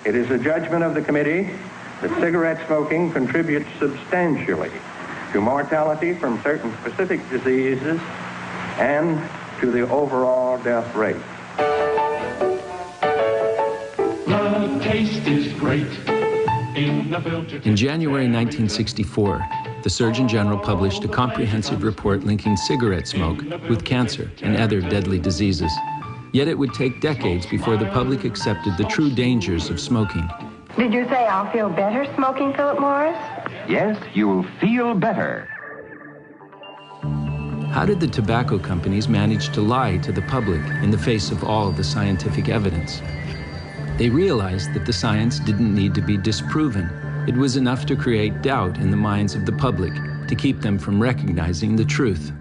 It is the judgment of the committee that cigarette smoking contributes substantially to mortality from certain specific diseases and to the overall death rate. The taste is great. In January 1964, the Surgeon General published a comprehensive report linking cigarette smoke with cancer and other deadly diseases. Yet it would take decades before the public accepted the true dangers of smoking. Did you say I'll feel better smoking, Philip Morris? Yes, you'll feel better. How did the tobacco companies manage to lie to the public in the face of all the scientific evidence? They realized that the science didn't need to be disproven. It was enough to create doubt in the minds of the public to keep them from recognizing the truth.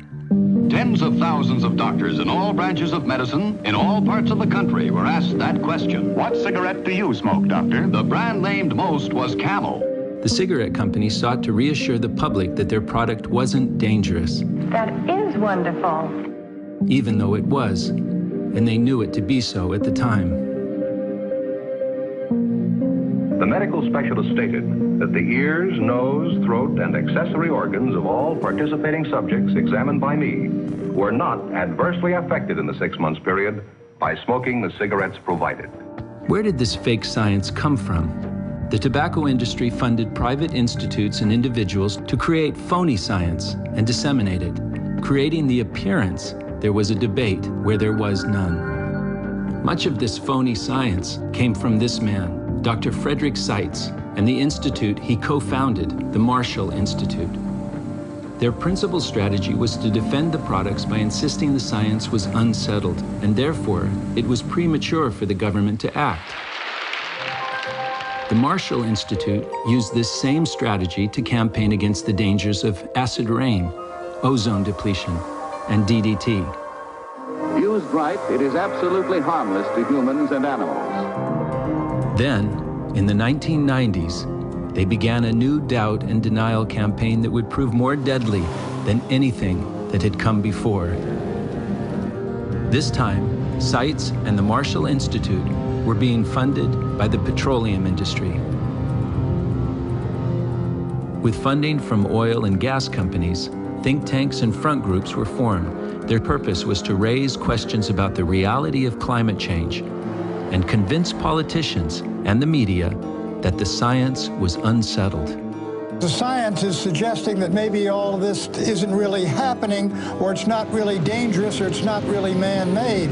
Tens of thousands of doctors in all branches of medicine, in all parts of the country, were asked that question. What cigarette do you smoke, doctor? The brand named most was Camel. The cigarette companies sought to reassure the public that their product wasn't dangerous. That is wonderful. Even though it was, and they knew it to be so at the time. The medical specialist stated that the ears, nose, throat, and accessory organs of all participating subjects examined by me were not adversely affected in the 6 months period by smoking the cigarettes provided. Where did this fake science come from? The tobacco industry funded private institutes and individuals to create phony science and disseminate it, creating the appearance there was a debate where there was none. Much of this phony science came from this man, Dr. Frederick Seitz, and the institute he co-founded, the Marshall Institute. Their principal strategy was to defend the products by insisting the science was unsettled, and therefore it was premature for the government to act. The Marshall Institute used this same strategy to campaign against the dangers of acid rain, ozone depletion, and DDT. Used right, it is absolutely harmless to humans and animals. Then, in the 1990s, they began a new doubt and denial campaign that would prove more deadly than anything that had come before. This time, Seitz and the Marshall Institute were being funded by the petroleum industry. With funding from oil and gas companies, think tanks and front groups were formed. Their purpose was to raise questions about the reality of climate change and convince politicians and the media that the science was unsettled. The science is suggesting that maybe all of this isn't really happening, or it's not really dangerous, or it's not really man-made.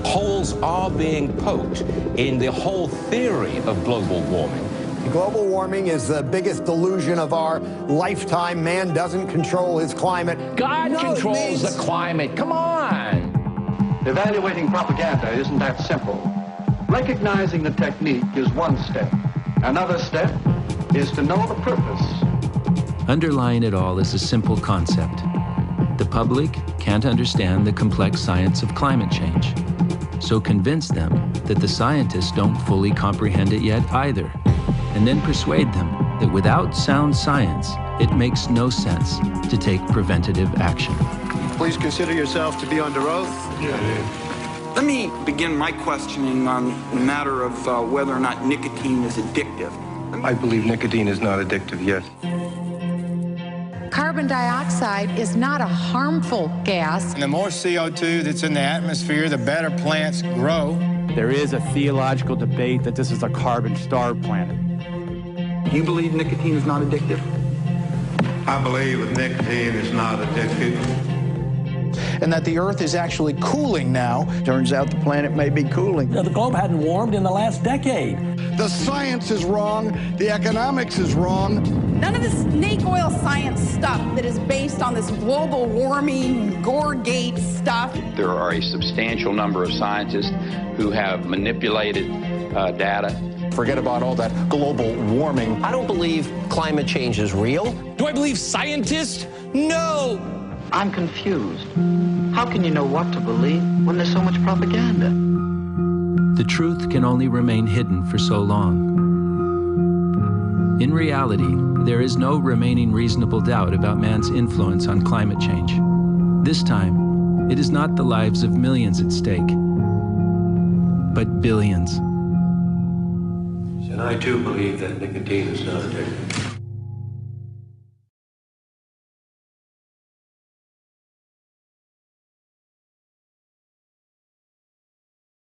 Holes are being poked in the whole theory of global warming. Global warming is the biggest delusion of our lifetime. Man doesn't control his climate. God controls the climate. Come on! Evaluating propaganda isn't that simple. Recognizing the technique is one step. Another step is to know the purpose. Underlying it all is a simple concept. The public can't understand the complex science of climate change. So convince them that the scientists don't fully comprehend it yet either. And then persuade them that without sound science, it makes no sense to take preventative action. Please consider yourself to be under oath. Let me begin my questioning on the matter of whether or not nicotine is addictive. I believe nicotine is not addictive, yes. Carbon dioxide is not a harmful gas. And the more CO2 that's in the atmosphere, the better plants grow. There is a theological debate that this is a carbon-starved planet. You believe nicotine is not addictive? I believe that nicotine is not addictive. And that the Earth is actually cooling now. Turns out the planet may be cooling. The globe hadn't warmed in the last decade. The science is wrong. The economics is wrong. None of this snake oil science stuff that is based on this global warming, Gore-gate stuff. There are a substantial number of scientists who have manipulated data. Forget about all that global warming. I don't believe climate change is real. Do I believe scientists? No! I'm confused. How can you know what to believe when there's so much propaganda? The truth can only remain hidden for so long. In reality, there is no remaining reasonable doubt about man's influence on climate change. This time, it is not the lives of millions at stake, but billions. And I too believe that nicotine is not addictive.